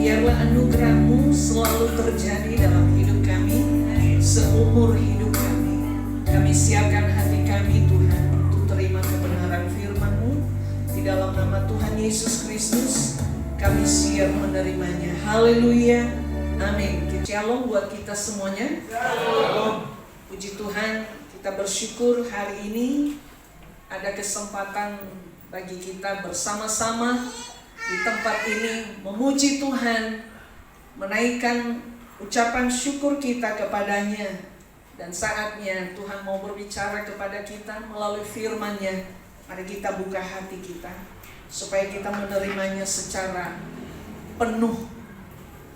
Biarlah anugerah-Mu selalu terjadi dalam hidup kami, seumur hidup kami. Kami siapkan hati kami Tuhan untuk terima kebenaran firman-Mu. Di dalam nama Tuhan Yesus Kristus kami siap menerimanya. Haleluya, amin. Shalom buat kita semuanya. Shalom. Puji Tuhan, kita bersyukur hari ini ada kesempatan bagi kita bersama-sama di tempat ini memuji Tuhan, menaikkan ucapan syukur kita kepadanya. Dan saatnya Tuhan mau berbicara kepada kita melalui firman-Nya. Mari kita buka hati kita supaya kita menerimanya secara penuh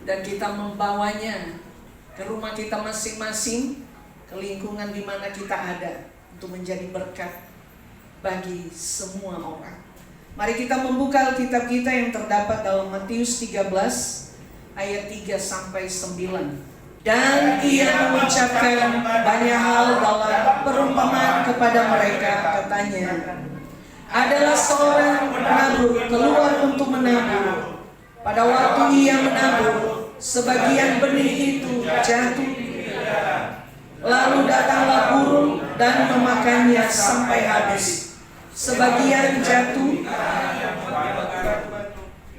dan kita membawanya ke rumah kita masing-masing, ke lingkungan di mana kita ada, untuk menjadi berkat bagi semua orang. Mari kita membuka Alkitab kita yang terdapat dalam Matius 13 ayat 3 sampai 9. Dan ia mengucapkan banyak hal dalam perumpamaan kepada mereka, katanya, adalah seorang penabur keluar untuk menabur. Pada waktu ia menabur, sebagian benih itu jatuh, lalu datanglah burung dan memakannya sampai habis. Sebagian jatuh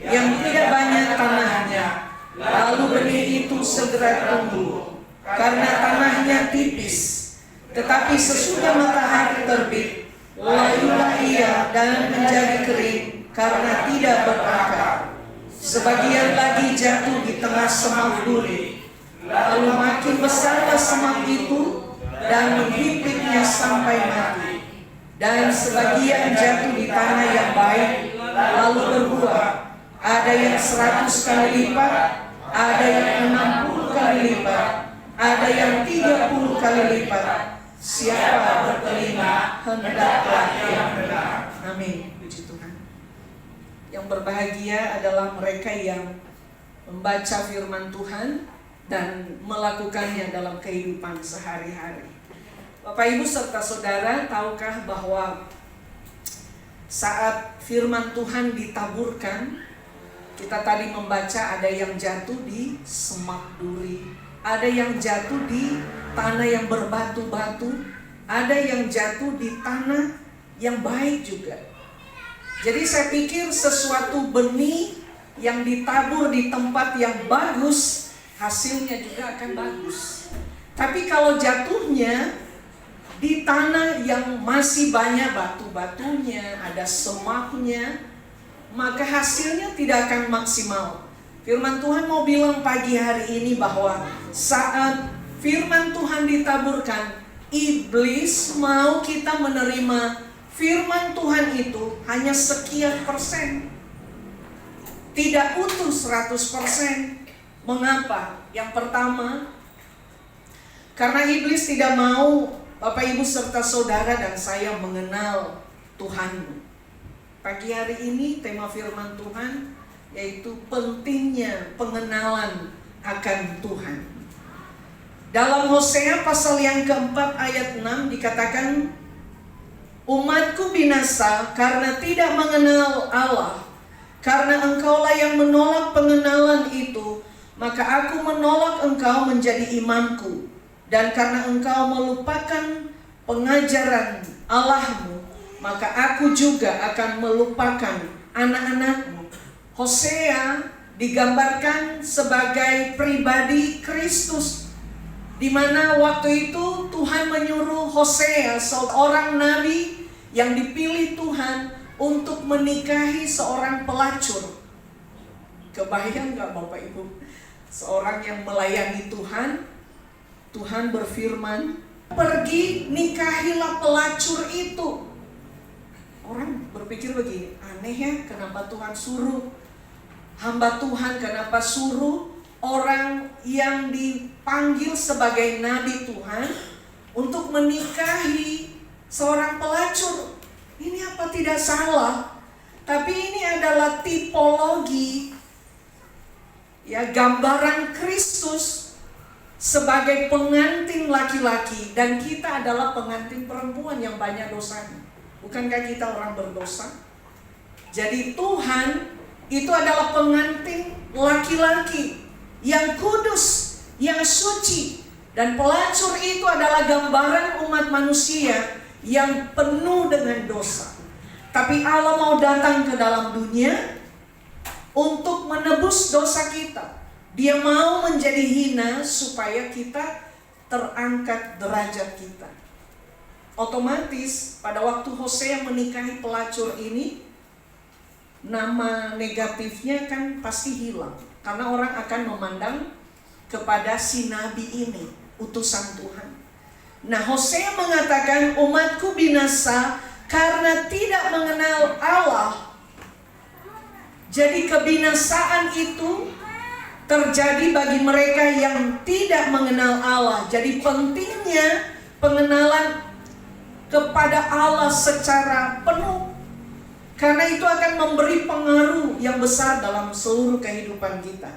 yang tidak banyak tanahnya, lalu benih itu segera tumbuh karena tanahnya tipis. Tetapi sesudah matahari terbit, layulah ia dan menjadi kering karena tidak berakar. Sebagian lagi jatuh di tengah semak duri, lalu makin besarlah semak itu dan menghimpitnya sampai mati. Dan sebagian jatuh di tanah yang baik, lalu berbuah, ada yang 100 kali lipat, ada yang 60 kali lipat, ada yang 30 kali lipat. Siapa bertelinga, hendaklah ia mendengar. Amin. Puji Tuhan. Yang berbahagia adalah mereka yang membaca firman Tuhan dan melakukannya dalam kehidupan sehari-hari. Bapak Ibu serta saudara, tahukah bahwa saat firman Tuhan ditaburkan, kita tadi membaca ada yang jatuh di semak duri, ada yang jatuh di tanah yang berbatu-batu, ada yang jatuh di tanah yang baik juga. Jadi saya pikir sesuatu benih yang ditabur di tempat yang bagus, hasilnya juga akan bagus. Tapi kalau jatuhnya di tanah yang masih banyak batu-batunya, ada semaknya, maka hasilnya tidak akan maksimal. Firman Tuhan mau bilang pagi hari ini bahwa saat firman Tuhan ditaburkan, iblis mau kita menerima firman Tuhan itu hanya sekian persen, tidak utuh 100%. Mengapa? Yang pertama, karena iblis tidak mau Bapak Ibu serta saudara dan saya mengenal Tuhan. Pagi hari ini tema firman Tuhan yaitu pentingnya pengenalan akan Tuhan. Dalam Hosea pasal yang keempat ayat 6 dikatakan, umatku binasa karena tidak mengenal Allah. Karena engkaulah yang menolak pengenalan itu, maka aku menolak engkau menjadi imamku. Dan karena engkau melupakan pengajaran Allahmu, maka aku juga akan melupakan anak-anakmu. Hosea digambarkan sebagai pribadi Kristus, di mana waktu itu Tuhan menyuruh Hosea, seorang nabi yang dipilih Tuhan untuk menikahi seorang pelacur. Kebayang gak Bapak Ibu? Seorang yang melayani Tuhan, Tuhan berfirman, pergi nikahilah pelacur itu. Orang berpikir begini, aneh ya, kenapa Tuhan suruh hamba Tuhan, kenapa suruh orang yang dipanggil sebagai nabi Tuhan untuk menikahi seorang pelacur? Ini apa tidak salah? Tapi ini adalah tipologi, ya, gambaran Kristus sebagai pengantin laki-laki, dan kita adalah pengantin perempuan yang banyak dosanya. Bukankah kita orang berdosa? Jadi Tuhan itu adalah pengantin laki-laki yang kudus, yang suci. Dan pelacur itu adalah gambaran umat manusia yang penuh dengan dosa. Tapi Allah mau datang ke dalam dunia untuk menebus dosa kita. Dia mau menjadi hina supaya kita terangkat derajat kita. Otomatis pada waktu Hosea menikahi pelacur ini, nama negatifnya kan pasti hilang. Karena orang akan memandang kepada si nabi ini, utusan Tuhan. Nah, Hosea mengatakan umatku binasa karena tidak mengenal Allah. Jadi kebinasaan itu terjadi bagi mereka yang tidak mengenal Allah. Jadi pentingnya pengenalan kepada Allah secara penuh. Karena itu akan memberi pengaruh yang besar dalam seluruh kehidupan kita.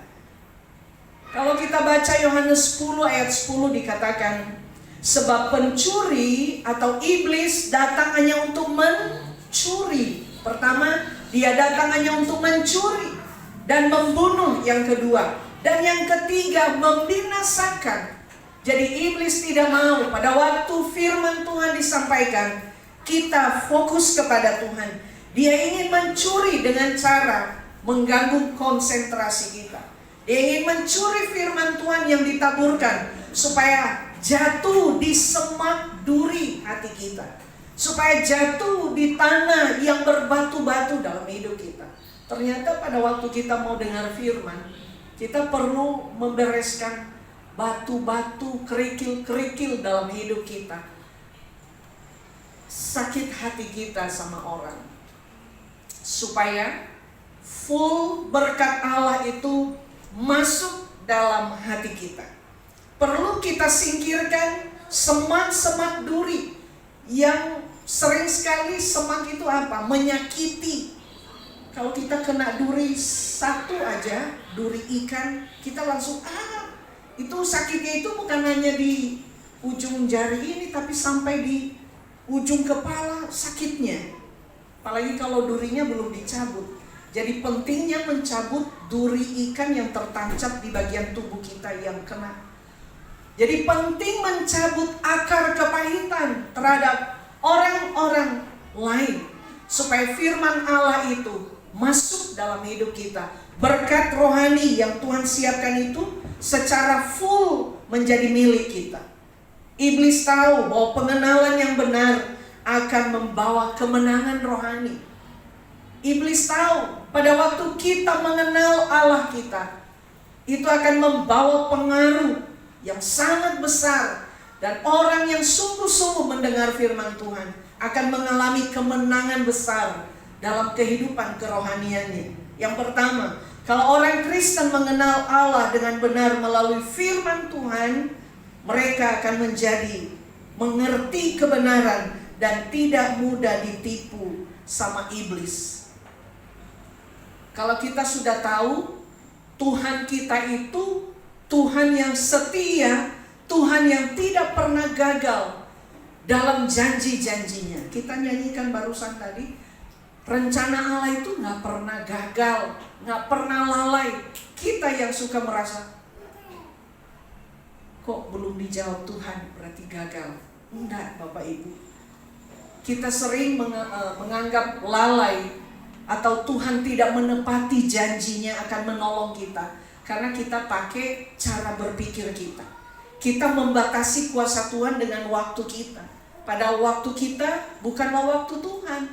Kalau kita baca Yohanes 10 ayat 10 dikatakan, sebab pencuri atau iblis datang hanya untuk mencuri. Pertama, dia datang hanya untuk mencuri dan membunuh, yang kedua. Dan yang ketiga, membinasakan. Jadi iblis tidak mau pada waktu firman Tuhan disampaikan, kita fokus kepada Tuhan. Dia ingin mencuri dengan cara mengganggu konsentrasi kita. Dia ingin mencuri firman Tuhan yang ditaburkan supaya jatuh di semak duri hati kita, supaya jatuh di tanah yang berbatu-batu dalam hidup kita. Ternyata pada waktu kita mau dengar firman, kita perlu membereskan batu-batu, kerikil-kerikil dalam hidup kita. Sakit hati kita sama orang, supaya full berkat Allah itu masuk dalam hati kita. Perlu kita singkirkan semak-semak duri yang sering sekali semak itu apa? Menyakiti. Kalau kita kena duri satu aja, duri ikan, kita langsung itu sakitnya itu bukan hanya di ujung jari ini, tapi sampai di ujung kepala sakitnya. Apalagi kalau durinya belum dicabut. Jadi pentingnya mencabut duri ikan yang tertancap di bagian tubuh kita yang kena. Jadi penting mencabut akar kepahitan terhadap orang-orang lain, supaya firman Allah itu masuk dalam hidup kita. Berkat rohani yang Tuhan siapkan itu secara full menjadi milik kita. Iblis tahu bahwa pengenalan yang benar akan membawa kemenangan rohani. Iblis tahu pada waktu kita mengenal Allah kita, itu akan membawa pengaruh yang sangat besar. Dan orang yang sungguh-sungguh mendengar firman Tuhan akan mengalami kemenangan besar dalam kehidupan kerohaniannya. Yang pertama, kalau orang Kristen mengenal Allah dengan benar melalui firman Tuhan, mereka akan mengerti kebenaran dan tidak mudah ditipu sama iblis. Kalau kita sudah tahu Tuhan kita itu Tuhan yang setia, Tuhan yang tidak pernah gagal dalam janji-janjinya. Kita nyanyikan barusan tadi, rencana Allah itu gak pernah gagal, gak pernah lalai. Kita yang suka merasa, kok belum dijawab Tuhan, berarti gagal. Enggak, Bapak Ibu. Kita sering menganggap lalai atau Tuhan tidak menepati janjinya akan menolong kita karena kita pakai cara berpikir kita. Kita membatasi kuasa Tuhan dengan waktu kita. Pada waktu kita bukanlah waktu Tuhan.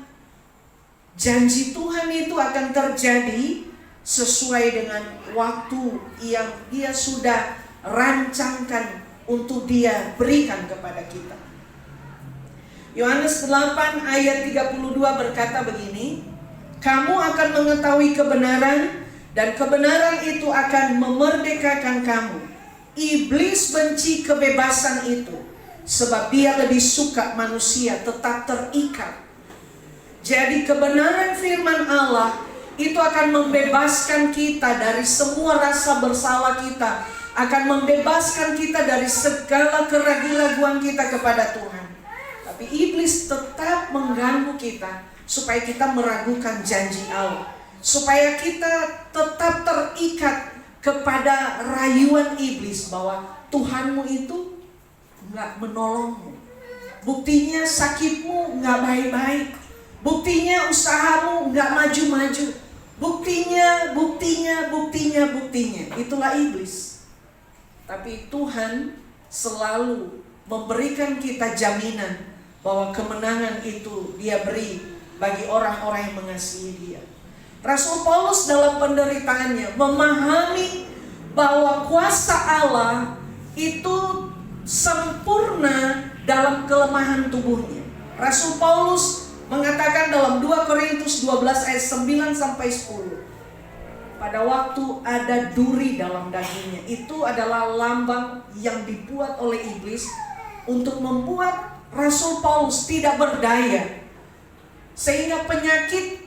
Janji Tuhan itu akan terjadi sesuai dengan waktu yang Dia sudah rancangkan untuk Dia berikan kepada kita. Yohanes 8 ayat 32 berkata begini, kamu akan mengetahui kebenaran dan kebenaran itu akan memerdekakan kamu. Iblis benci kebebasan itu sebab dia lebih suka manusia tetap terikat. Jadi kebenaran firman Allah itu akan membebaskan kita dari semua rasa bersalah kita, akan membebaskan kita dari segala keraguan-raguan kita kepada Tuhan. Tapi iblis tetap mengganggu kita supaya kita meragukan janji Allah, supaya kita tetap terikat kepada rayuan iblis bahwa Tuhanmu itu nggak menolongmu. Buktinya sakitmu nggak baik-baik. Buktinya usahamu nggak maju-maju. Buktinya. Itulah iblis. Tapi Tuhan selalu memberikan kita jaminan bahwa kemenangan itu Dia beri bagi orang-orang yang mengasihi Dia. Rasul Paulus dalam penderitaannya memahami bahwa kuasa Allah itu sempurna dalam kelemahan tubuhnya. Rasul Paulus mengatakan dalam 2 Korintus 12 ayat 9 sampai 10. Pada waktu ada duri dalam dagingnya, itu adalah lambang yang dibuat oleh iblis untuk membuat Rasul Paulus tidak berdaya, sehingga penyakit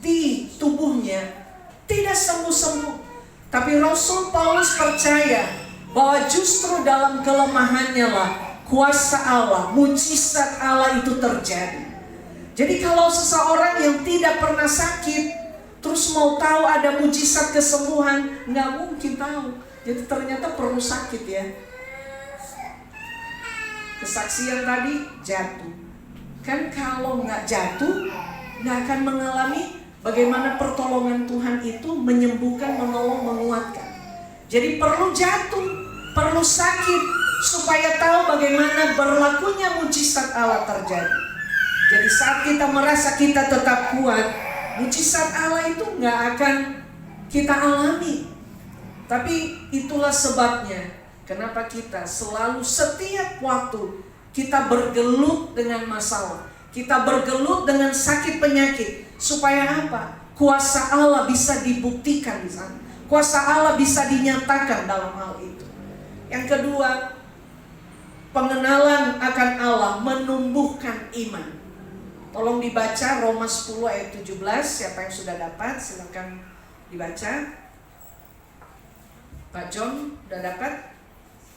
di tubuhnya tidak sembuh-sembuh. Tapi Rasul Paulus percaya bahwa justru dalam kelemahannya lah kuasa Allah, mujizat Allah itu terjadi. Jadi kalau seseorang yang tidak pernah sakit terus mau tahu ada mujizat kesembuhan, nggak mungkin tahu. Jadi ternyata perlu sakit ya. Kesaksian tadi jatuh. Kan kalau nggak jatuh, nggak akan mengalami bagaimana pertolongan Tuhan itu menyembuhkan, menolong, menguatkan. Jadi perlu jatuh, perlu sakit supaya tahu bagaimana berlakunya mujizat Allah terjadi. Jadi saat kita merasa kita tetap kuat, mujizat Allah itu nggak akan kita alami. Tapi itulah sebabnya kenapa kita selalu setiap waktu kita bergelut dengan masalah, kita bergelut dengan sakit penyakit. Supaya apa? Kuasa Allah bisa dibuktikan di sana. Kuasa Allah bisa dinyatakan dalam hal itu. Yang kedua, pengenalan akan Allah menumbuhkan iman. Tolong dibaca Roma 10 ayat 17. Siapa yang sudah dapat silakan dibaca. Pak John sudah dapat?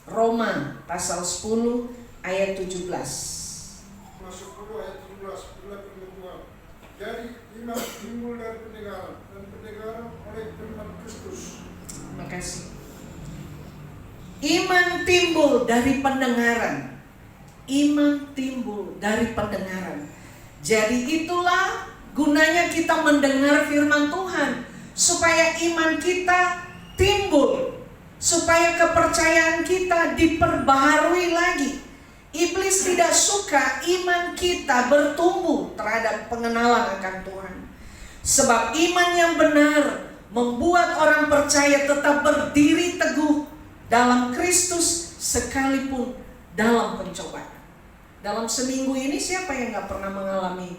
Roma pasal 10 ayat 17. Masuk 10 ayat 17. Jadi iman timbul dari pendengaran, dan pendengaran oleh firman Kristus. Terima kasih. Iman timbul dari pendengaran. Iman timbul dari pendengaran. Jadi itulah gunanya kita mendengar firman Tuhan, supaya iman kita timbul, supaya kepercayaan kita diperbaharui lagi. Iblis tidak suka iman kita bertumbuh terhadap pengenalan akan Tuhan. Sebab iman yang benar membuat orang percaya tetap berdiri teguh dalam Kristus sekalipun dalam pencobaan. Dalam seminggu ini siapa yang gak pernah mengalami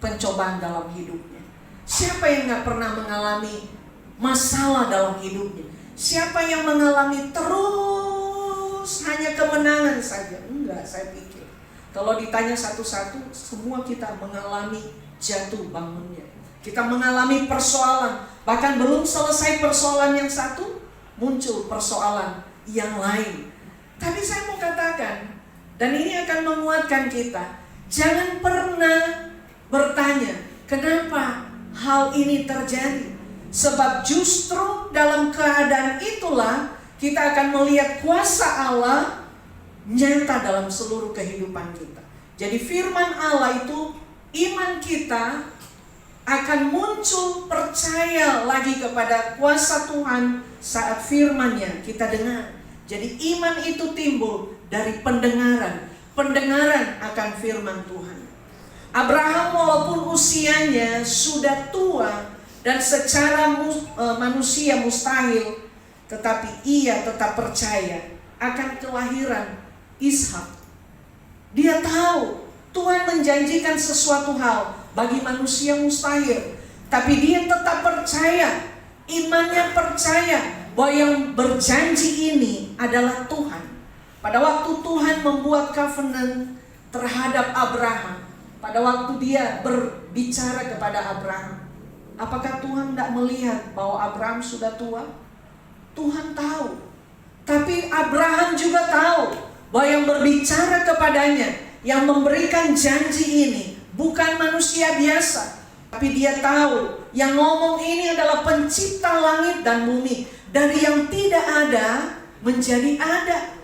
pencobaan dalam hidupnya? Siapa yang gak pernah mengalami masalah dalam hidupnya? Siapa yang mengalami terus hanya kemenangan saja? Enggak, saya pikir kalau ditanya satu-satu, semua kita mengalami jatuh bangunnya. Kita mengalami persoalan, bahkan belum selesai persoalan yang satu, muncul persoalan yang lain. Tapi saya mau katakan, dan ini akan menguatkan kita, jangan pernah bertanya kenapa hal ini terjadi. Sebab justru dalam keadaan itulah kita akan melihat kuasa Allah nyata dalam seluruh kehidupan kita. Jadi firman Allah itu, iman kita akan muncul percaya lagi kepada kuasa Tuhan saat firman-Nya kita dengar. Jadi iman itu timbul dari pendengaran akan firman Tuhan. Abraham walaupun usianya sudah tua dan secara manusia mustahil, tetapi ia tetap percaya akan kelahiran Ishak. Dia tahu Tuhan menjanjikan sesuatu hal bagi manusia mustahil, tapi dia tetap percaya. Imannya percaya bahwa yang berjanji ini adalah Tuhan. Pada waktu Tuhan membuat covenant terhadap Abraham, pada waktu dia berbicara kepada Abraham, apakah Tuhan tidak melihat bahwa Abraham sudah tua? Tuhan tahu. Tapi Abraham juga tahu bahwa yang berbicara kepadanya, yang memberikan janji ini bukan manusia biasa, Tapi dia tahu yang ngomong ini adalah pencipta langit dan bumi. Dari yang tidak ada menjadi ada.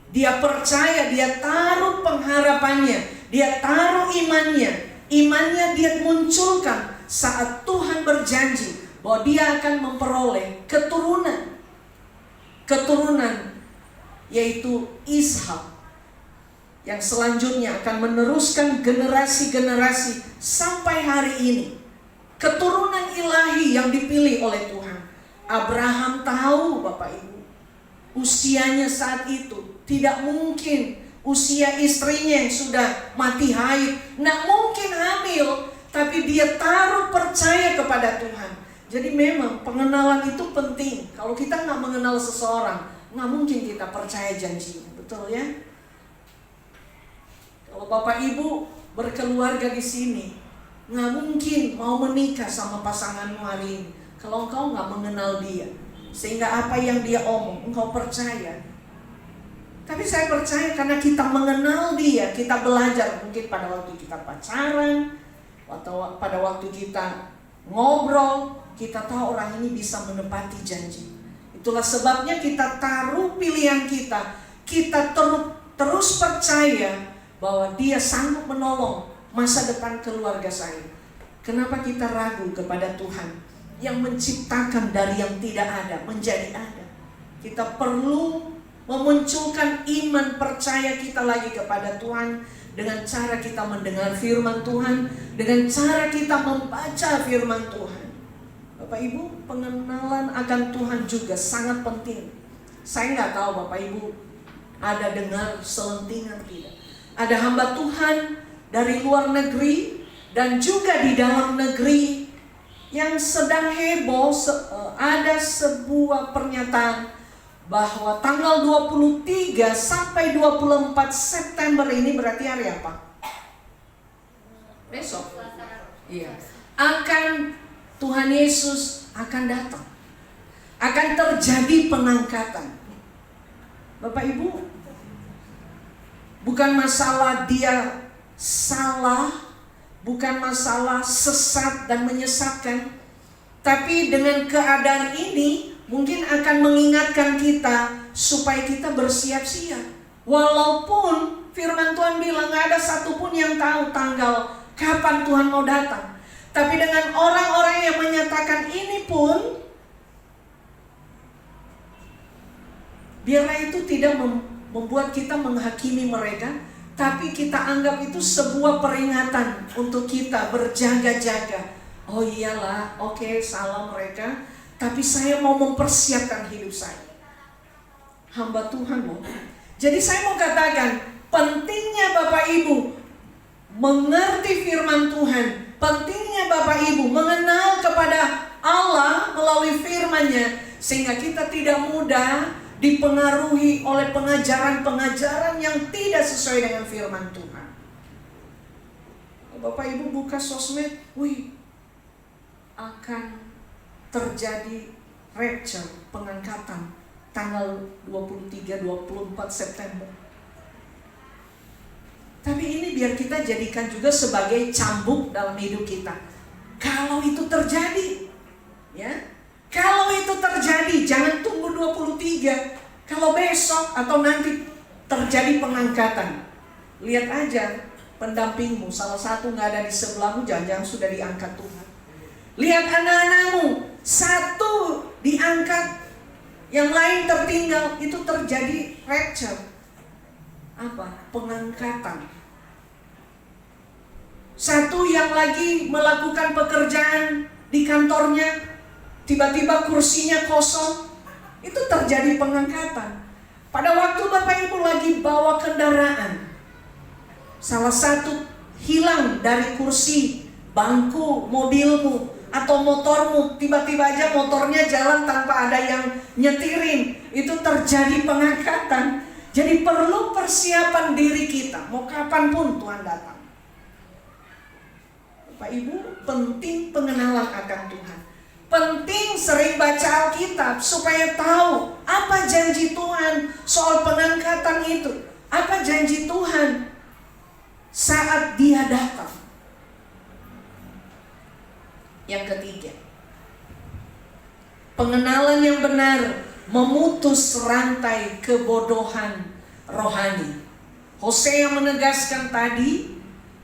Dia percaya, dia taruh pengharapannya, dia taruh imannya. Imannya dia munculkan saat Tuhan berjanji bahwa dia akan memperoleh keturunan. Keturunan yaitu Ishak, yang selanjutnya akan meneruskan generasi-generasi sampai hari ini. Keturunan ilahi yang dipilih oleh Tuhan. Abraham tahu, Bapak Ibu, usianya saat itu tidak mungkin usia istrinya yang sudah mati haid, nggak mungkin hamil, tapi dia taruh percaya kepada Tuhan. Jadi memang pengenalan itu penting. Kalau kita nggak mengenal seseorang, nggak mungkin kita percaya janjinya, betul ya? Kalau Bapak Ibu berkeluarga di sini, nggak mungkin mau menikah sama pasanganmu hari ini kalau engkau nggak mengenal dia, sehingga apa yang dia omong engkau percaya. Tapi saya percaya karena kita mengenal dia, kita belajar mungkin pada waktu kita pacaran, atau pada waktu kita ngobrol, kita tahu orang ini bisa menepati janji. Itulah sebabnya kita taruh pilihan kita, kita terus percaya bahwa dia sanggup menolong masa depan keluarga saya. Kenapa kita ragu kepada Tuhan yang menciptakan dari yang tidak ada menjadi ada? Kita perlu memunculkan iman percaya kita lagi kepada Tuhan dengan cara kita mendengar firman Tuhan, dengan cara kita membaca firman Tuhan. Bapak Ibu, pengenalan akan Tuhan juga sangat penting. Saya nggak tahu Bapak Ibu ada dengar selentingan tidak. Ada hamba Tuhan dari luar negeri dan juga di dalam negeri yang sedang heboh. Ada sebuah pernyataan bahwa tanggal 23 sampai 24 September ini berarti hari apa? Besok. Iya. Tuhan Yesus akan datang. Akan terjadi pengangkatan. Bapak Ibu, bukan masalah dia salah, bukan masalah sesat dan menyesatkan, tapi dengan keadaan ini mungkin akan mengingatkan kita supaya kita bersiap-siap. Walaupun firman Tuhan bilang gak ada satupun yang tahu tanggal kapan Tuhan mau datang, tapi dengan orang-orang yang menyatakan ini pun, biarlah itu tidak membuat kita menghakimi mereka, tapi kita anggap itu sebuah peringatan untuk kita berjaga-jaga. Oh iyalah, oke, salah mereka, tapi saya mau mempersiapkan hidup saya. Hamba Tuhan loh. Jadi saya mau katakan, pentingnya Bapak Ibu mengerti firman Tuhan. Pentingnya Bapak Ibu mengenal kepada Allah melalui firman-Nya, sehingga kita tidak mudah dipengaruhi oleh pengajaran-pengajaran yang tidak sesuai dengan firman Tuhan. Bapak Ibu buka sosmed, akan terjadi rapture, pengangkatan tanggal 23-24 September. Tapi ini biar kita jadikan juga sebagai cambuk dalam hidup kita. Kalau itu terjadi, ya, kalau itu terjadi, jangan tunggu 23. Kalau besok atau nanti terjadi pengangkatan, lihat aja pendampingmu, salah satu nggak ada di sebelahmu, jangan-jangan sudah diangkat Tuhan. Lihat anak-anakmu, satu diangkat, yang lain tertinggal, itu terjadi rapture. Apa? Pengangkatan. Satu yang lagi melakukan pekerjaan di kantornya, tiba-tiba kursinya kosong, itu terjadi pengangkatan. Pada waktu Bapak Ibu lagi bawa kendaraan, salah satu hilang dari kursi, bangku, mobilmu, atau motormu, tiba-tiba aja motornya jalan tanpa ada yang nyetirin, itu terjadi pengangkatan. Jadi perlu persiapan diri kita, mau kapanpun Tuhan datang. Bapak Ibu, penting pengenalan akan Tuhan. Penting sering baca Alkitab supaya tahu apa janji Tuhan soal pengangkatan itu. Apa janji Tuhan saat Dia datang. Yang ketiga, pengenalan yang benar memutus rantai kebodohan rohani. Hosea menegaskan tadi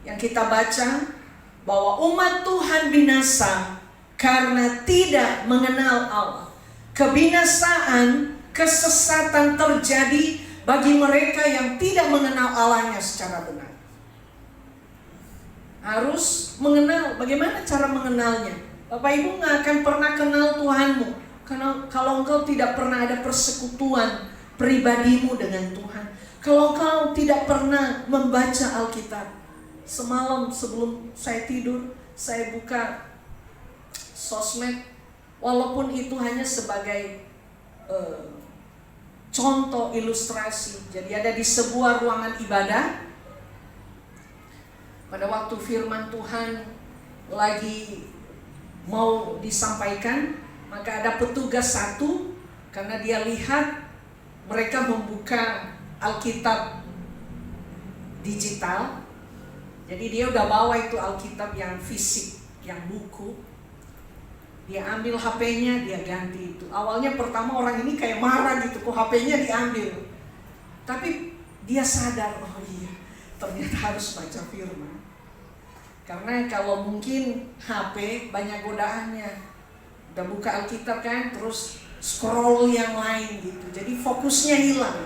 yang kita baca bahwa umat Tuhan binasa karena tidak mengenal Allah. Kebinasaan, kesesatan terjadi bagi mereka yang tidak mengenal Allahnya secara benar. Harus mengenal. Bagaimana cara mengenalnya? Bapak Ibu gak akan pernah kenal Tuhanmu kalau engkau tidak pernah ada persekutuan pribadimu dengan Tuhan. Kalau engkau tidak pernah membaca Alkitab. Semalam sebelum saya tidur, saya buka sosmed, walaupun itu hanya sebagai contoh ilustrasi. Jadi ada di sebuah ruangan ibadah, pada waktu firman Tuhan lagi mau disampaikan, maka ada petugas satu, karena dia lihat mereka membuka Alkitab digital. Jadi dia udah bawa itu Alkitab yang fisik, yang buku. Dia ambil HP-nya, dia ganti itu. Awalnya pertama orang ini kayak marah gitu, kok HP-nya diambil. Tapi dia sadar, oh iya, ternyata harus baca firman. Karena kalau mungkin HP banyak godaannya. Udah buka Alkitab kan, terus scroll yang lain gitu. Jadi fokusnya hilang.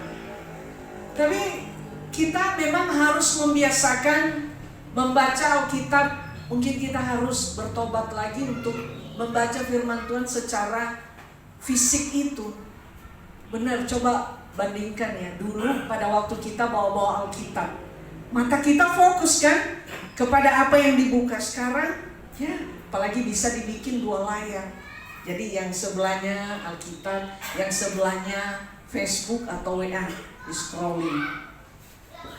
Tapi kita memang harus membiasakan membaca Alkitab. Mungkin kita harus bertobat lagi untuk membaca firman Tuhan secara fisik itu. Benar, coba bandingkan ya. Dulu pada waktu kita bawa-bawa Alkitab, mata kita fokus kan kepada apa yang dibuka. Sekarang ya, apalagi bisa dibikin 2 layar. Jadi yang sebelahnya Alkitab, yang sebelahnya Facebook atau WA, di scrolling.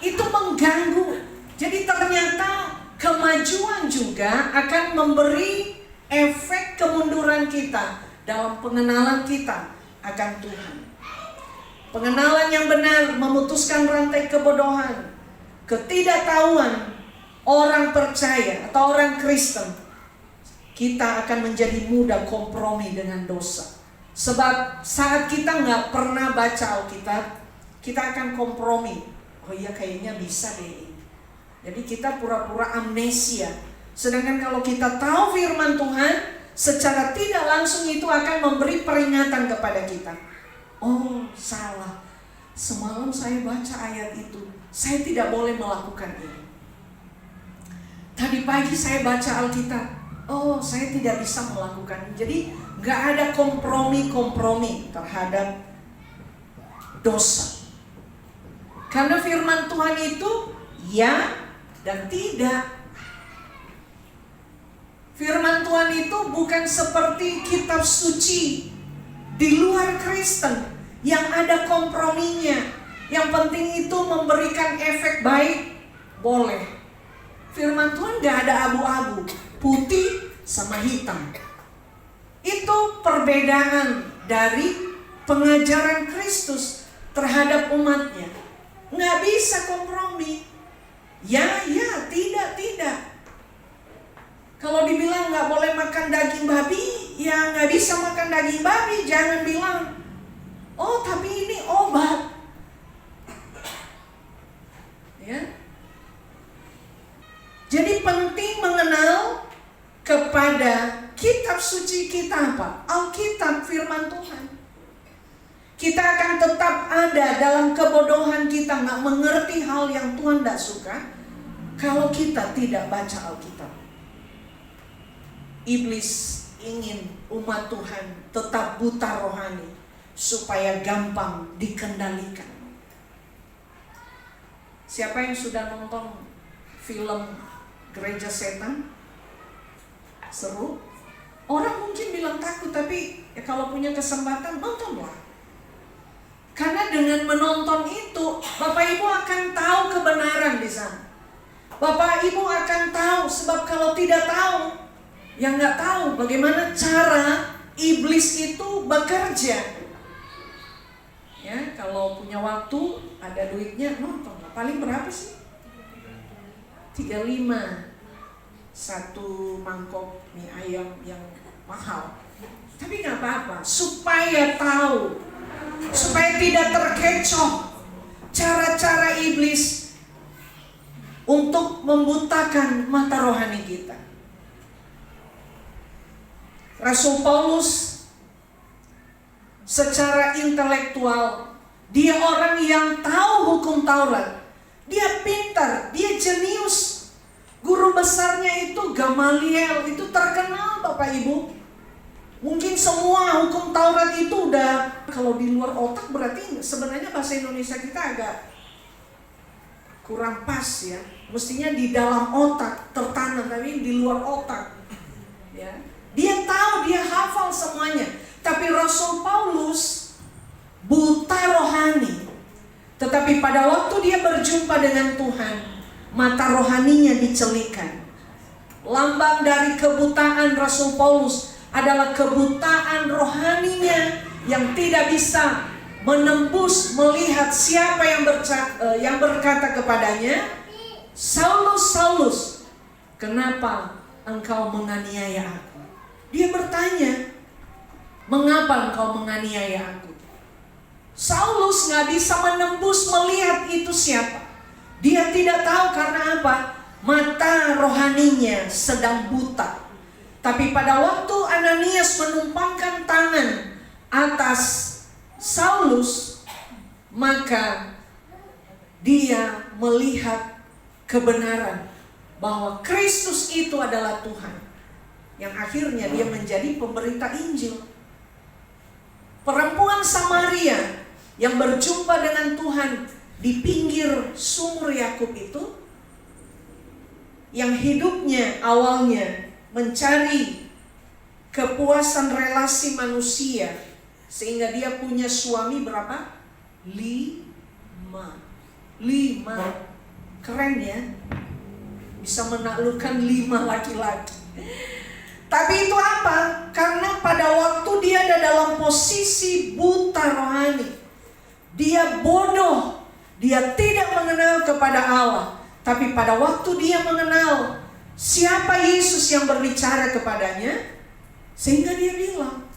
Itu mengganggu. Jadi ternyata kemajuan juga akan memberi efek kemunduran kita dalam pengenalan kita akan Tuhan. Pengenalan yang benar memutuskan rantai kebodohan, ketidaktahuan orang percaya atau orang Kristen. Kita akan menjadi mudah kompromi dengan dosa. Sebab saat kita nggak pernah baca Alkitab, kita akan kompromi. Oh iya, kayaknya bisa deh. Jadi kita pura-pura amnesia. Sedangkan kalau kita tahu firman Tuhan, secara tidak langsung itu akan memberi peringatan kepada kita. Oh, salah. Semalam saya baca ayat itu, saya tidak boleh melakukan ini. Tadi pagi saya baca Alkitab, oh saya tidak bisa melakukan ini. Jadi gak ada kompromi-kompromi terhadap dosa. Karena firman Tuhan itu ya dan tidak. Firman Tuhan itu bukan seperti kitab suci di luar Kristen yang ada komprominya. Yang penting itu memberikan efek baik, boleh. Firman Tuhan gak ada abu-abu, putih sama hitam. Itu perbedaan dari pengajaran Kristus terhadap umatnya. Gak bisa kompromi. Ya, tidak. Kalau dibilang gak boleh makan daging babi, ya gak bisa makan daging babi. Jangan bilang, oh tapi ini obat. Ya. Jadi penting mengenal kepada kitab suci kita apa? Alkitab, firman Tuhan. Kita akan tetap ada dalam kebodohan kita, gak mengerti hal yang Tuhan tidak suka kalau kita tidak baca Alkitab. Iblis ingin umat Tuhan tetap buta rohani supaya gampang dikendalikan. Siapa yang sudah nonton film Gereja Setan? Seru? Orang mungkin bilang takut, tapi ya kalau punya kesempatan nontonlah. Karena dengan menonton itu, Bapak Ibu akan tahu kebenaran di sana. Bapak Ibu akan tahu, sebab kalau tidak tahu, yang nggak tahu bagaimana cara iblis itu bekerja. Ya, kalau punya waktu, ada duitnya, nonton. Paling berapa sih? 35. 1 mangkok mie ayam yang mahal. Tapi nggak apa-apa, supaya tahu, supaya tidak terkecoh cara-cara iblis untuk membutakan mata rohani kita. Rasul Paulus secara intelektual, dia orang yang tahu hukum Taurat. Dia pintar, dia jenius. Guru besarnya itu Gamaliel, itu terkenal Bapak Ibu. Mungkin semua hukum Taurat itu udah, kalau di luar otak berarti sebenarnya bahasa Indonesia kita agak kurang pas ya. Mestinya di dalam otak tertanam, tapi di luar otak. Ya. Dia tahu, dia hafal semuanya. Tapi Rasul Paulus buta rohani. Tetapi pada waktu dia berjumpa dengan Tuhan, mata rohaninya dicelikan. Lambang dari kebutaan Rasul Paulus adalah kebutaan rohaninya yang tidak bisa menembus melihat siapa yang berkata kepadanya, Saulus, Saulus, kenapa engkau menganiaya aku? Dia bertanya, mengapa engkau menganiaya aku? Saulus gak bisa menembus melihat itu siapa. Dia tidak tahu karena apa? Mata rohaninya sedang buta. Tapi pada waktu Ananias menumpangkan tangan atas Saulus, maka dia melihat kebenaran bahwa Kristus itu adalah Tuhan. Yang akhirnya dia menjadi pemberita Injil. Perempuan Samaria yang berjumpa dengan Tuhan di pinggir sumur Yakub itu, yang hidupnya awalnya mencari kepuasan relasi manusia, sehingga dia punya suami berapa? 5. Keren ya, bisa menaklukkan 5 laki-laki. Tapi itu apa? Karena pada waktu dia ada dalam posisi buta rohani, dia bodoh, dia tidak mengenal kepada Allah. Tapi pada waktu dia mengenal siapa Yesus yang berbicara kepadanya, sehingga dia bilang,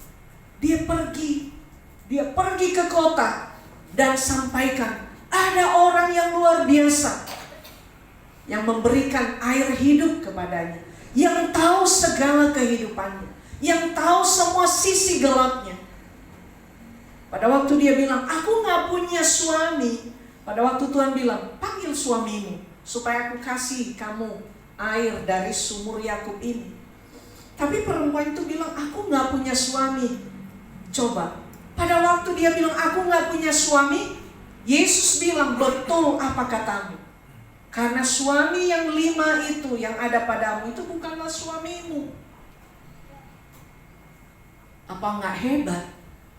dia pergi ke kota dan sampaikan, ada orang yang luar biasa yang memberikan air hidup kepadanya, yang tahu segala kehidupannya, yang tahu semua sisi gelapnya. Pada waktu dia bilang, aku gak punya suami, pada waktu Tuhan bilang, panggil suamimu supaya aku kasih kamu air dari sumur Yakub ini. Tapi perempuan itu bilang, aku gak punya suami. Coba, pada waktu dia bilang, aku gak punya suami, Yesus bilang, betul apa katamu. Karena suami yang 5 itu yang ada padamu itu bukanlah suamimu. Apa enggak hebat?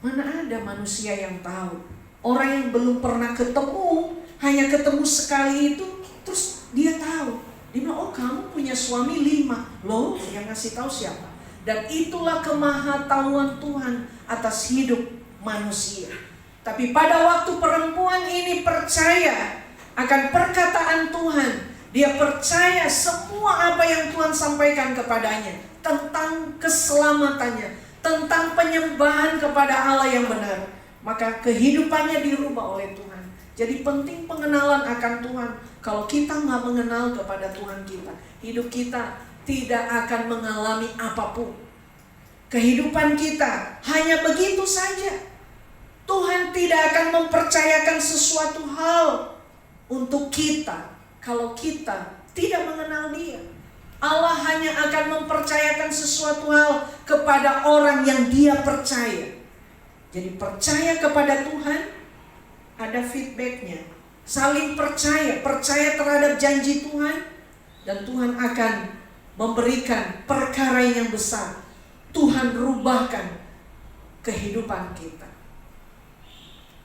Mana ada manusia yang tahu? Orang yang belum pernah ketemu, hanya ketemu sekali itu, terus dia tahu. Dia bilang, oh kamu punya suami 5. Loh, yang ngasih tahu siapa? Dan itulah kemahatauan Tuhan atas hidup manusia. Tapi pada waktu perempuan ini percaya akan perkataan Tuhan, dia percaya semua apa yang Tuhan sampaikan kepadanya tentang keselamatannya, tentang penyembahan kepada Allah yang benar, maka kehidupannya dirubah oleh Tuhan. Jadi penting pengenalan akan Tuhan. Kalau kita nggak mengenal kepada Tuhan kita, hidup kita tidak akan mengalami apapun. Kehidupan kita hanya begitu saja. Tuhan tidak akan mempercayakan sesuatu hal untuk kita kalau kita tidak mengenal Dia. Allah hanya akan mempercayakan sesuatu hal kepada orang yang Dia percaya. Jadi percaya kepada Tuhan, ada feedbacknya. Saling percaya terhadap janji Tuhan, dan Tuhan akan memberikan perkara yang besar. Tuhan rubahkan kehidupan kita,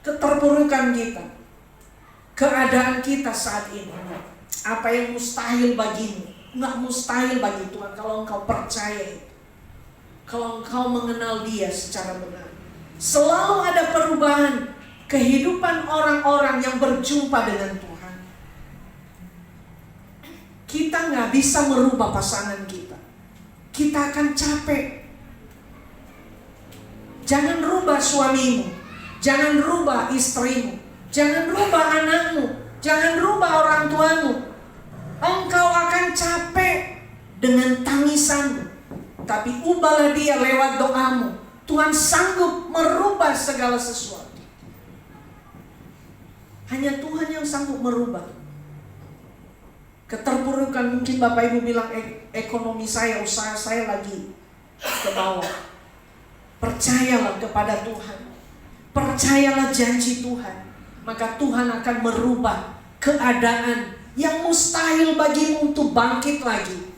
keterpurukan kita, keadaan kita saat ini. Apa yang mustahil bagimu, nggak mustahil bagi Tuhan kalau engkau percaya, kalau engkau mengenal Dia secara benar. Selalu ada perubahan kehidupan orang-orang yang berjumpa dengan Tuhan. Kita nggak nggak bisa merubah pasangan kita, kita akan capek. Jangan rubah suamimu, jangan rubah istrimu, jangan rubah anakmu, jangan rubah orang tuamu. Engkau akan capek dengan tangisanmu, tapi ubahlah dia lewat doamu. Tuhan sanggup merubah segala sesuatu. Hanya Tuhan yang sanggup merubah. Keterpurukan, mungkin Bapak Ibu bilang ekonomi saya, usaha saya lagi ke bawah. Percayalah kepada Tuhan, percayalah janji Tuhan, maka Tuhan akan merubah keadaan yang mustahil bagimu untuk bangkit lagi.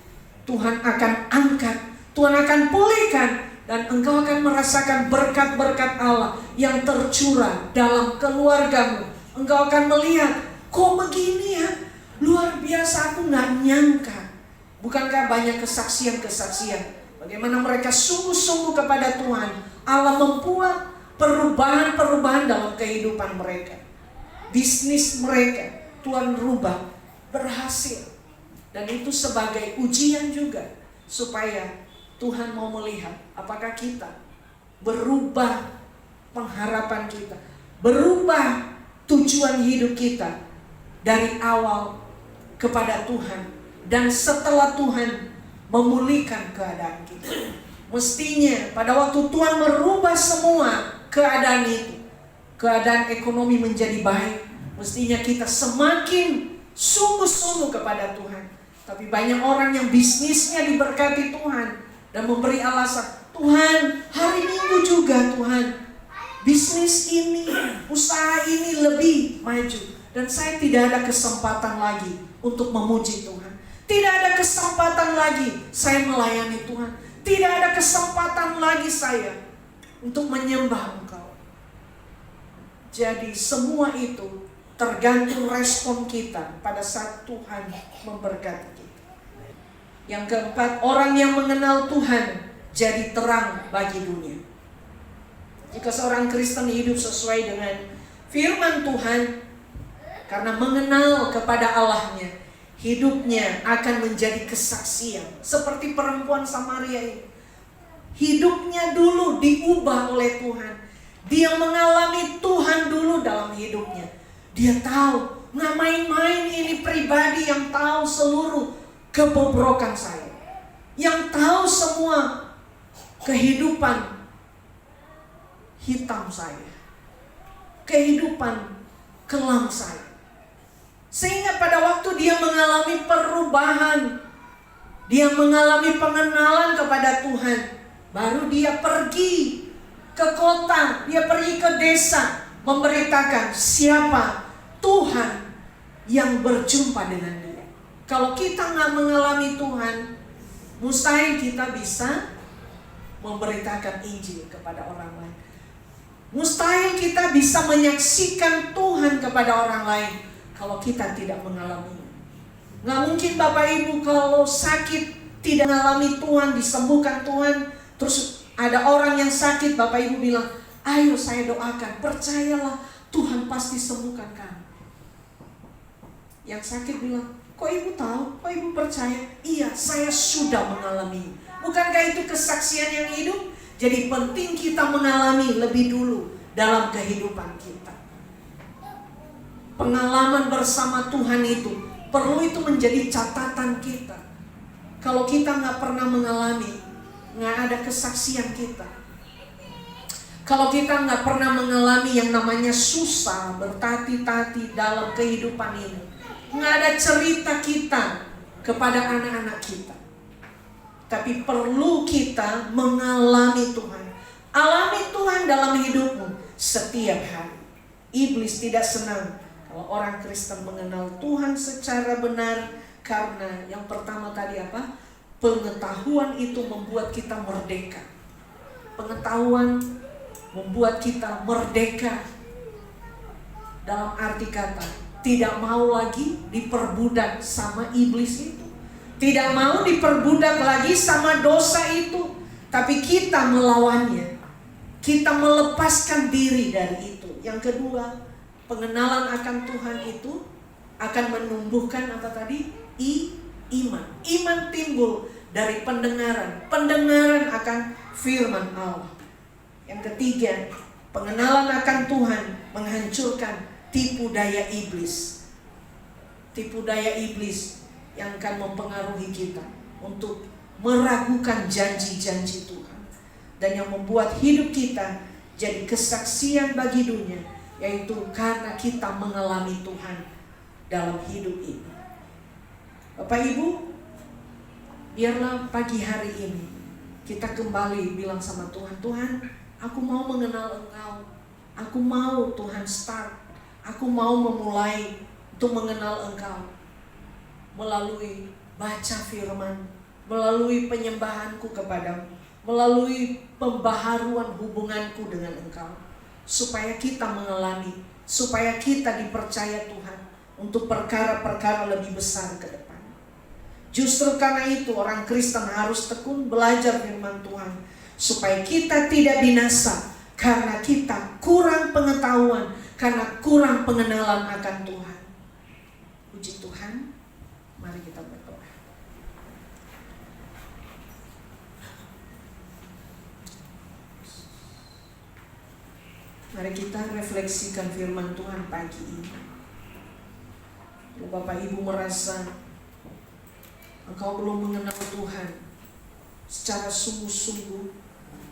Tuhan akan angkat, Tuhan akan pulihkan, dan engkau akan merasakan berkat-berkat Allah yang tercurah dalam keluargamu. Engkau akan melihat, kok begini ya, luar biasa, aku gak nyangka. Bukankah banyak kesaksian-kesaksian bagaimana mereka sungguh-sungguh kepada Tuhan. Allah membuat perubahan-perubahan dalam kehidupan mereka. Bisnis mereka Tuhan rubah, berhasil. Dan itu sebagai ujian juga, supaya Tuhan mau melihat apakah kita berubah pengharapan kita, berubah tujuan hidup kita dari awal kepada Tuhan. Dan setelah Tuhan memulihkan keadaan kita, mestinya pada waktu Tuhan merubah semua keadaan itu, keadaan ekonomi menjadi baik, mestinya kita semakin sungguh-sungguh kepada Tuhan. Tapi banyak orang yang bisnisnya diberkati Tuhan dan memberi alasan, Tuhan, hari Minggu juga Tuhan, bisnis ini, usaha ini lebih maju, dan saya tidak ada kesempatan lagi untuk memuji Tuhan. Tidak ada kesempatan lagi saya melayani Tuhan. Tidak ada kesempatan lagi saya untuk menyembah Engkau. Jadi semua itu tergantung respon kita pada saat Tuhan memberkati kita. Yang keempat, orang yang mengenal Tuhan jadi terang bagi dunia. Jika seorang Kristen hidup sesuai dengan firman Tuhan, karena mengenal kepada Allahnya, hidupnya akan menjadi kesaksian. Seperti perempuan Samaria ini, hidupnya dulu diubah oleh Tuhan. Dia mengalami Tuhan dulu dalam hidupnya. Dia tahu, nggak main-main, ini pribadi yang tahu seluruh kebobrokan saya, yang tahu semua kehidupan hitam saya, kehidupan kelam saya. Sehingga pada waktu dia mengalami perubahan, dia mengalami pengenalan kepada Tuhan, baru dia pergi ke kota, dia pergi ke desa, memberitakan siapa Tuhan yang berjumpa dengan dia. Kalau kita nggak mengalami Tuhan, mustahil kita bisa memberitakan Injil kepada orang lain. Mustahil kita bisa menyaksikan Tuhan kepada orang lain kalau kita tidak mengalaminya. Nggak mungkin Bapak Ibu kalau sakit tidak mengalami Tuhan, disembuhkan Tuhan, terus ada orang yang sakit, Bapak Ibu bilang, ayo saya doakan, percayalah Tuhan pasti sembuhkan kamu. Yang sakit bilang, kok Ibu tahu? Kok Ibu percaya? Iya, saya sudah mengalami. Bukankah itu kesaksian yang hidup? Jadi penting kita mengalami lebih dulu dalam kehidupan kita. Pengalaman bersama Tuhan itu menjadi catatan kita. Kalau kita nggak pernah mengalami, nggak ada kesaksian kita. Kalau kita nggak pernah mengalami yang namanya susah, bertati-tati dalam kehidupan ini, nggak ada cerita kita kepada anak-anak kita. Tapi perlu kita mengalami Tuhan. Alami Tuhan dalam hidupmu setiap hari. Iblis tidak senang kalau orang Kristen mengenal Tuhan secara benar, karena yang pertama tadi apa? Pengetahuan itu membuat kita merdeka. Pengetahuan membuat kita merdeka. Dalam arti kata, tidak mau lagi diperbudak sama iblis itu. Tidak mau diperbudak lagi sama dosa itu. Tapi kita melawannya. Kita melepaskan diri dari itu. Yang kedua, pengenalan akan Tuhan itu akan menumbuhkan apa tadi? iman. Iman timbul dari pendengaran. Pendengaran akan firman Allah. Yang ketiga, pengenalan akan Tuhan menghancurkan tipu daya iblis. Tipu daya iblis yang akan mempengaruhi kita untuk meragukan janji-janji Tuhan. Dan yang membuat hidup kita jadi kesaksian bagi dunia, yaitu karena kita mengalami Tuhan dalam hidup ini. Bapak Ibu, biarlah pagi hari ini kita kembali bilang sama Tuhan, Tuhan, aku mau mengenal Engkau. Aku mau Tuhan start. Aku mau memulai untuk mengenal Engkau melalui baca firman, melalui penyembahanku kepadamu, melalui pembaharuan hubunganku dengan Engkau, supaya kita mengalami, supaya kita dipercaya Tuhan untuk perkara-perkara lebih besar ke depan. Justru karena itu orang Kristen harus tekun belajar firman Tuhan, supaya kita tidak binasa karena kita kurang pengetahuan, karena kurang pengenalan akan Tuhan. Puji Tuhan, mari kita berdoa. Mari kita refleksikan firman Tuhan pagi ini. Kalau Bapak Ibu merasa engkau belum mengenal Tuhan secara sungguh-sungguh,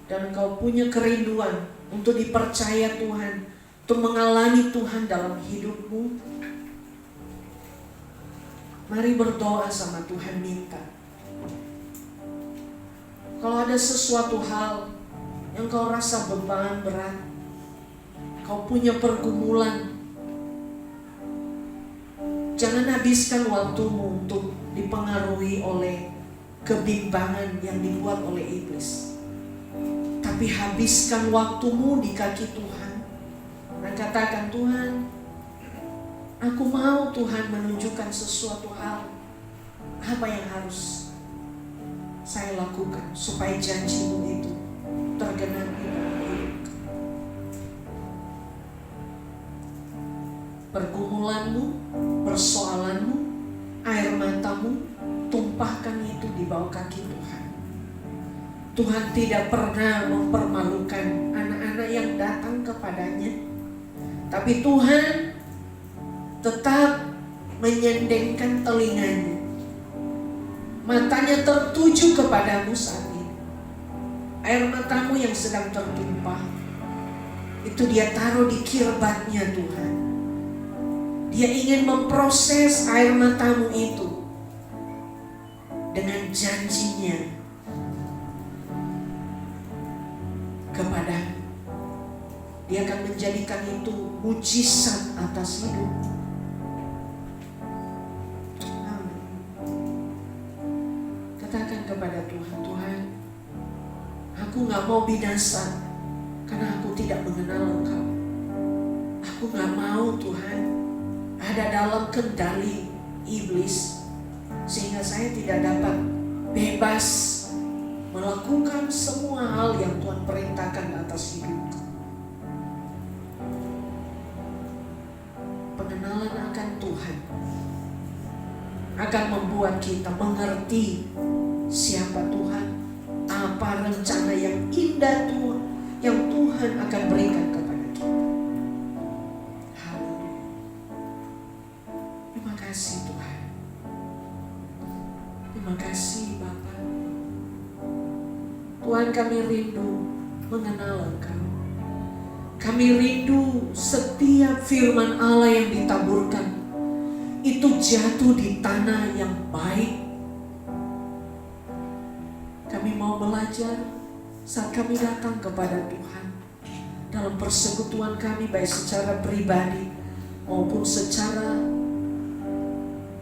dan engkau punya kerinduan untuk dipercaya Tuhan, untuk mengalami Tuhan dalam hidupmu, mari berdoa sama Tuhan, minta. Kalau ada sesuatu hal yang kau rasa beban berat, kau punya pergumulan, jangan habiskan waktumu untuk dipengaruhi oleh kebimbangan yang dibuat oleh iblis. Tapi habiskan waktumu di kaki Tuhan dan katakan, Tuhan, aku mau Tuhan menunjukkan sesuatu hal, apa yang harus saya lakukan supaya janjimu itu tergenapi dalam hidupku. Pergumulanmu, persoalanmu, air matamu, tumpahkan itu di bawah kaki Tuhan. Tuhan tidak pernah mempermalukan anak-anak yang datang kepadanya, tapi Tuhan tetap menyendengkan telinganya, matanya tertuju kepadamu saat ini. Air matamu yang sedang tertumpah, itu dia taruh di kirbatnya Tuhan. Dia ingin memproses air matamu itu dengan janjinya kepadamu. Dia akan menjadikan itu mujizat atas hidup. Amin. Katakan kepada Tuhan, Tuhan, aku gak mau binasa karena aku tidak mengenal Engkau. Aku gak mau Tuhan ada dalam kendali iblis, sehingga saya tidak dapat bebas melakukan semua hal yang Tuhan perintahkan atas hidupku. Pengenalan akan Tuhan akan membuat kita mengerti siapa Tuhan, apa rencana yang indah Tuhan yang Tuhan akan berikan kepada kita. Haleluya. Terima kasih Tuhan. Terima kasih Bapa. Tuhan, kami rindu mengenal Engkau. Kami rindu setiap firman Allah yang ditaburkan itu jatuh di tanah yang baik. Kami mau belajar saat kami datang kepada Tuhan dalam persekutuan kami, baik secara pribadi maupun secara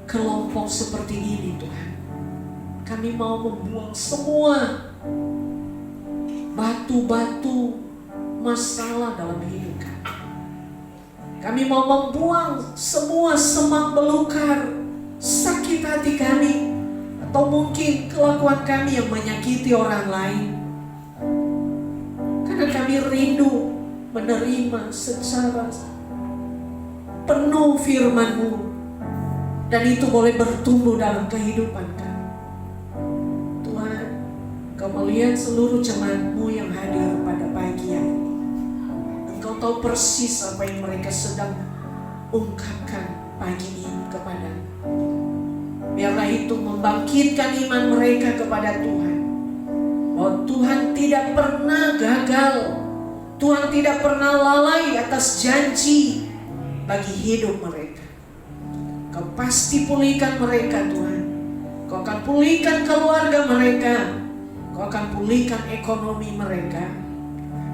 kelompok seperti ini Tuhan. Kami mau membuang semua batu-batu masalah dalam hidup kami. Kami mau membuang semua semak belukar sakit hati kami, atau mungkin kelakuan kami yang menyakiti orang lain. Karena kami rindu menerima secara penuh firman-Mu dan itu boleh bertumbuh dalam kehidupan kami. Tuhan, Engkau melihat seluruh jemaat-Mu yang hadir pada pagi hari ini. Engkau tahu persis apa yang mereka sedang ungkapkan pagi ini kepada. Biarlah itu membangkitkan iman mereka kepada Tuhan, bahwa Tuhan tidak pernah gagal, Tuhan tidak pernah lalai atas janji bagi hidup mereka. Kau pasti pulihkan mereka Tuhan. Kau akan pulihkan keluarga mereka, Kau akan pulihkan ekonomi mereka,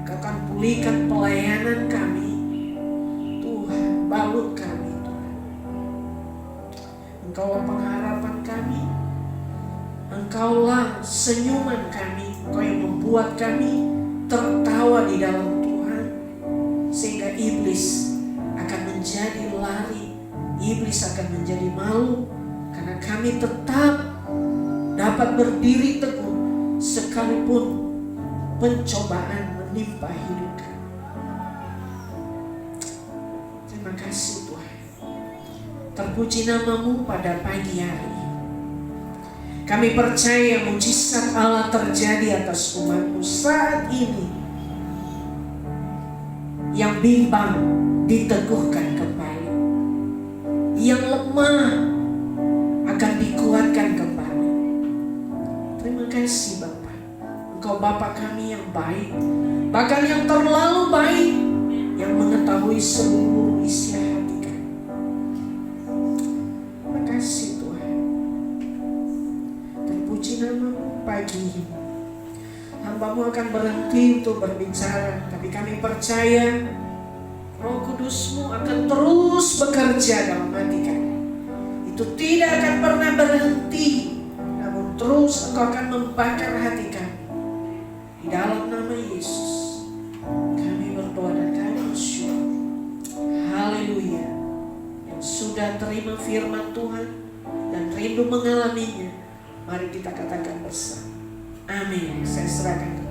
Kau akan pulihkan pelayanan kami. Tuhan, balut kami. Engkaulah pengharapan kami, Engkaulah senyuman kami, Engkau yang membuat kami tertawa di dalam Tuhan, sehingga iblis akan menjadi lari, iblis akan menjadi malu, karena kami tetap dapat berdiri teguh sekalipun pencobaan menimpa hidup kami. Terima kasih Tuhan. Terpuji nama-Mu pada pagi hari ini. Kami percaya mujizat Allah terjadi atas umat-Mu saat ini. Yang bimbang diteguhkan kembali, yang lemah akan dikuatkan kembali. Terima kasih Bapa. Engkau Bapa kami yang baik, bahkan yang terlalu baik, yang mengetahui seluruh isi hati. Kasih Tuhan. Terpuji nama-Mu pagi ini. Hamba-Mu akan berhenti untuk berbicara, tapi kami percaya Roh Kudus-Mu akan terus bekerja dalam hati kami. Itu tidak akan pernah berhenti, namun terus Engkau akan membakar hati kami. Di dalam nama Yesus kami berdoa dan kami bersyukur. Haleluya. Sudah terima firman Tuhan dan rindu mengalaminya, mari kita katakan bersama. Amin. Saya serahkan.